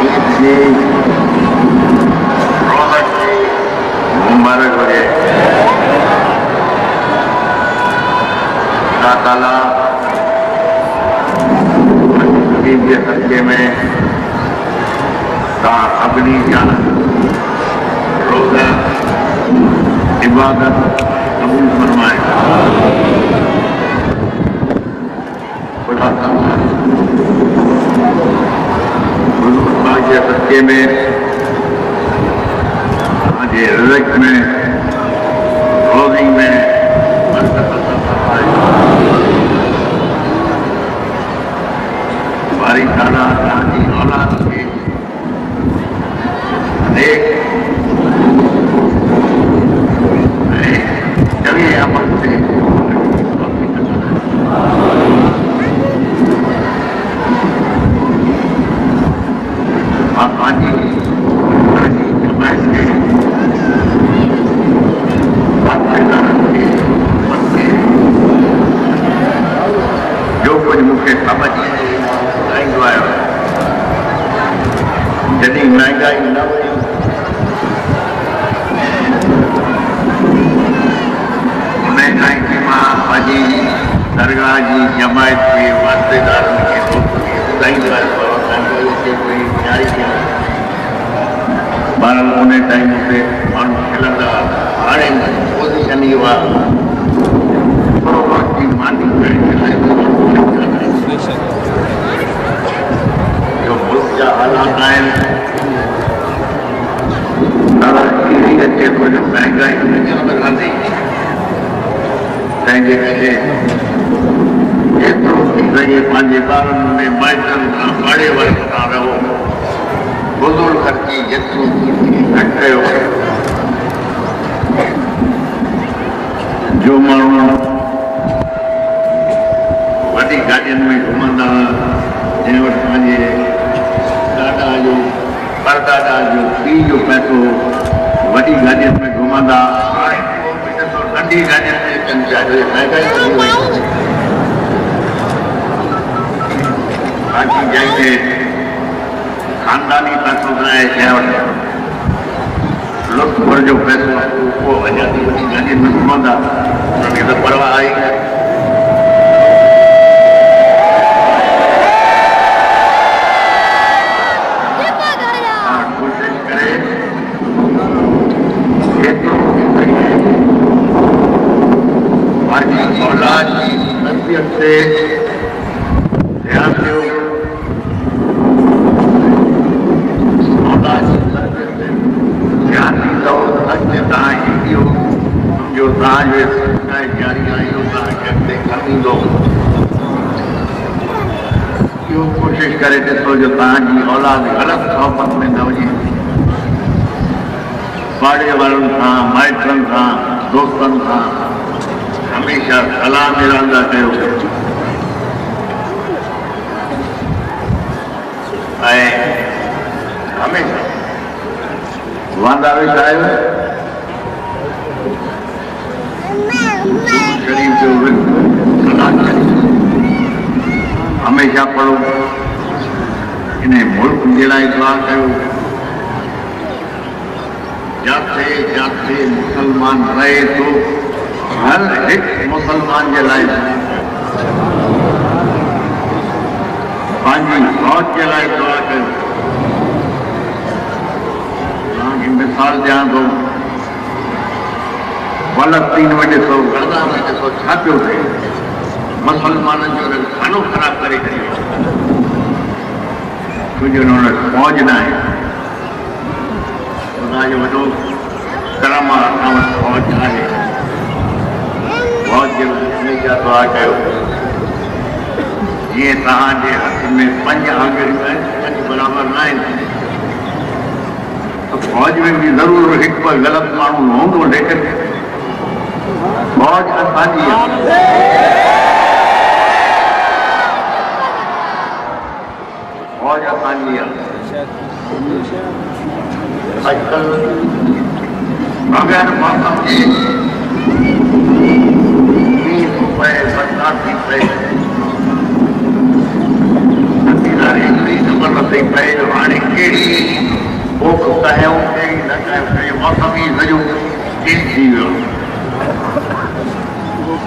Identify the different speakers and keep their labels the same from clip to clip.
Speaker 1: जी रौनक जी मुबारक हुजे। अल्लाह ताला के सदके में तव्हां सभिनी जा रोज़ा इबादत कबूल फरमाए। खुदा ताला हुज़ूर पाक जे सदके में तव्हांजे रिज़्क़ में रोज़ी में बरकत अता फरमाए। बारी ताला तव्हांजी औलाद खे नेक ऐं चङे अमल ते मां पंहिंजी कमाई खे जो कुझु मूंखे समझ ईंदो आहियो जॾहिं महांगाई न हुई महांगाई खे मां पंहिंजी दरगाह जी जमायत खे वास्तेदारनि खे ॿुधाईंदो आहियां महांगाई खे कोई न्यारी थिए ॿारनि उन टाइम ते माण्हू खिलंदा। हाणे पोज़ीशन इहो आहे थोरो वक़्तु जी मानी जो मुल्क जा हालात आहिनि ॾाढा किरी अचे थो जो महांगाई लॻंदी तंहिंजे करे जेतिरो थी सघे पंहिंजे ॿारनि में माइटनि खां पाड़े वर्ग सां रहो। फुज़ूल ख़र्ची जेतिरो थी सघे घटि कयो। जो माण्हू वॾी गाॾियुनि में घुमंदा जंहिं वटि पंहिंजे ॾाॾा जो परदादा जो पीउ जो पैसो वॾी गाॾियुनि में घुमंदा। हाणे नंढी गाॾियुनि में अचनि पिया जो महांगाई वधी वई। बाक़ी जंहिंखे ख़ानदानी पैसो न आहे कंहिं वटि लुत्फ़ जो पैसो आहे उहो अञा बि वॾी गाॾियुनि में घुमंदा। उनखे त परवाह आहे। औलाद की तरबियत से ध्यान दो। औलाद की तरबियत से ध्यान दो। अॻिते तव्हां ईंदियो सम्झो तव्हांजे जारी आहियो तव्हांखे अॻिते खणींदो। इहो कोशिशि करे ॾिसो जो तव्हांजी औलाद ग़लति सोबत में न वञे। पाड़े वारनि सां माइटनि सां दोस्तनि सां हमेशा सलाह मिलांदा कयो ऐं हमेशा वांदा वेठा आहियो शरीफ जो सलाह हमेशा पढ़ो। इन मुल्क जे लाइ दुआ कयो। जिथे जिथे मुसलमान रहे थो हर एक मुसलमान के लाइ पंहिंजी फौज के लाइ दुआ कयो। तव्हांखे मिसाल ॾियां थो फलस्तीन में ॾिसो गाज़ा में ॾिसो छा पियो थिए। मुसलमाननि जो खानो ख़राब करे छॾियो छोजो हुन वटि फौज न आहे। खुदा जो वॾो करम आहे असां वटि फौज आहे। फौज जे हमेशा दुआ कयो जीअं तव्हांजे हथ में 5 आङिरियूं आहिनि 5 बराबरि न आहिनि त फौज में बि ज़रूरु हिकु ग़लति माण्हू हूंदो। लेकिन फौज असांजी आहे। फौज असांजी आहे। अॼुकल्ह बग़ैर मौसम जे मींहुं थो पए बरसाति थी पए क़िस्मत ते पए जो हाणे कहिड़ी पोख कयूं कहिड़ी न कयूं मौसम ई सॼो चेंज थी वियो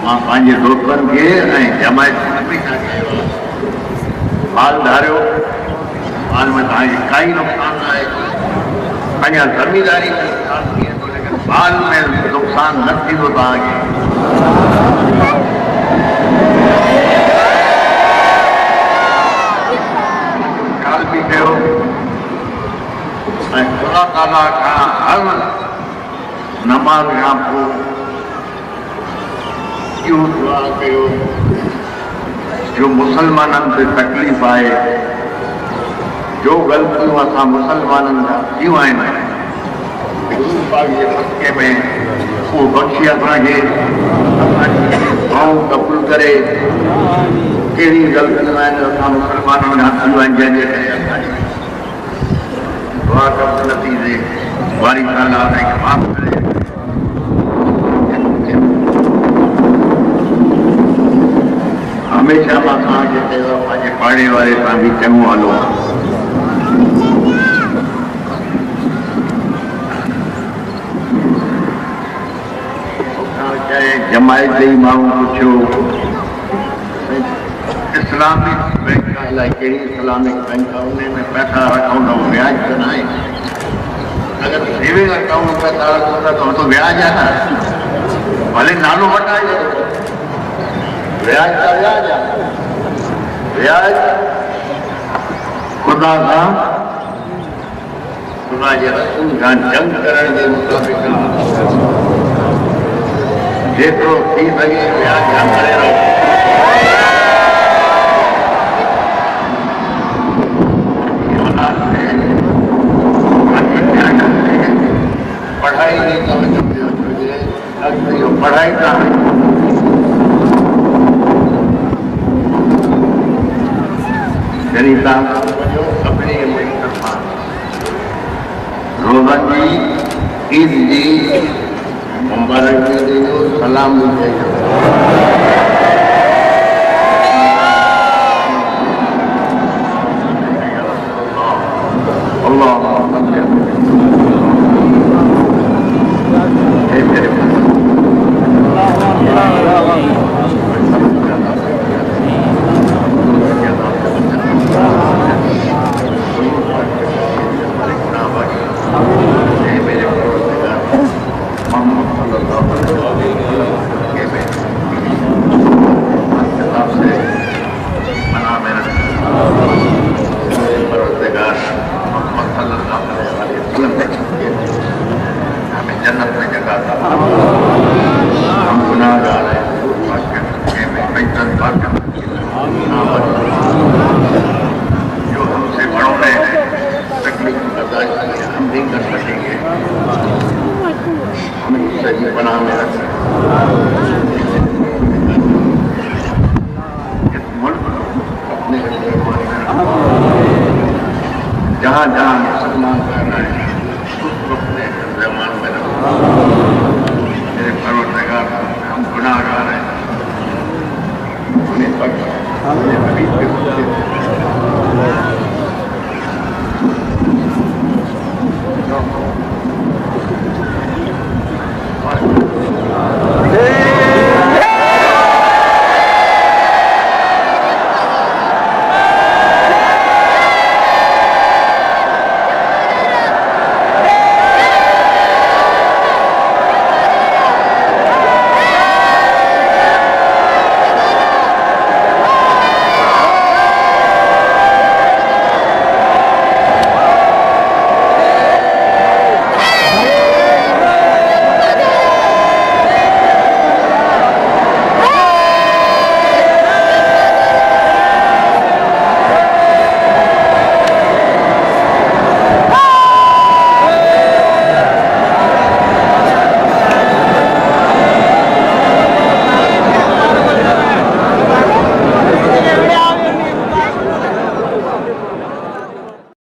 Speaker 1: मां पंहिंजे दोस्तनि खे ऐं जमायत में छा कयो हाल धारियो हाल में तव्हांखे काई नुक़सान न आहे अञा ज़मीदारी में नुक़सान थी वेंदो लेकिन हाल में नुक़सान न थींदो तव्हांखे ख़्याल बि कयो ऐं ख़ुदा ताला खां हर नमाज़ खां पोइ इहो दुआ कयो जो मुसलमाननि ते तकलीफ़ आहे जो ग़लतियूं असां मुसलमाननि जा थियूं आहिनि गुरू पाक जे सदक़े में उहो बख़्शी असांखे असांजी दुआऊं क़बूल करे कहिड़ी ग़लतियूं आहिनि असां मुसलमाननि खां थियूं आहिनि जंहिंजे करे असांजी दुआ क़बूल न थी थिए वारी ताला असांखे माफ़ करे हमेशह मां तव्हांखे चयो पंहिंजे पाड़े वारे सां बि चङो हलो जमायत जी माण्हू पुछियो इस्लामिक बैंक अलाए कहिड़ी इस्लामिक बैंक आहे उन में पैसा रखूं था ब्याज त न आहे अगरि सेविंग अकाउंट में पैसा रखूं था त ब्याज आहे न भले नालो वटाए ब्याज त ब्याज आहे ब्याज ख़ुदा सां ख़ुदा जे रसूल सां जंग करण जे मुताबिक़ जेतिरो थी सघे ब्याज खां करे रहो पढ़ाई जी तवजो ॾियो छो इहो पढ़ाई का जॾहिं तव्हां वञो सभिनी रोज़नि जी ईद जी मुबारक ॾिजो सलाम बि चइजो जन्नत में जगह था हम गुनाहगार हैं जो हमसे बड़ों ने तकलीफ बर्दाश्त की हम नहीं कर सकेंगे हमें सही बना में रखना इस मुल्क अपने जहाँ जहाँ मुसलमान रह रहे हैं अपने जमान में रखो मेरे परवरदिगार हम गुनाहगार हैं उन्हें पकड़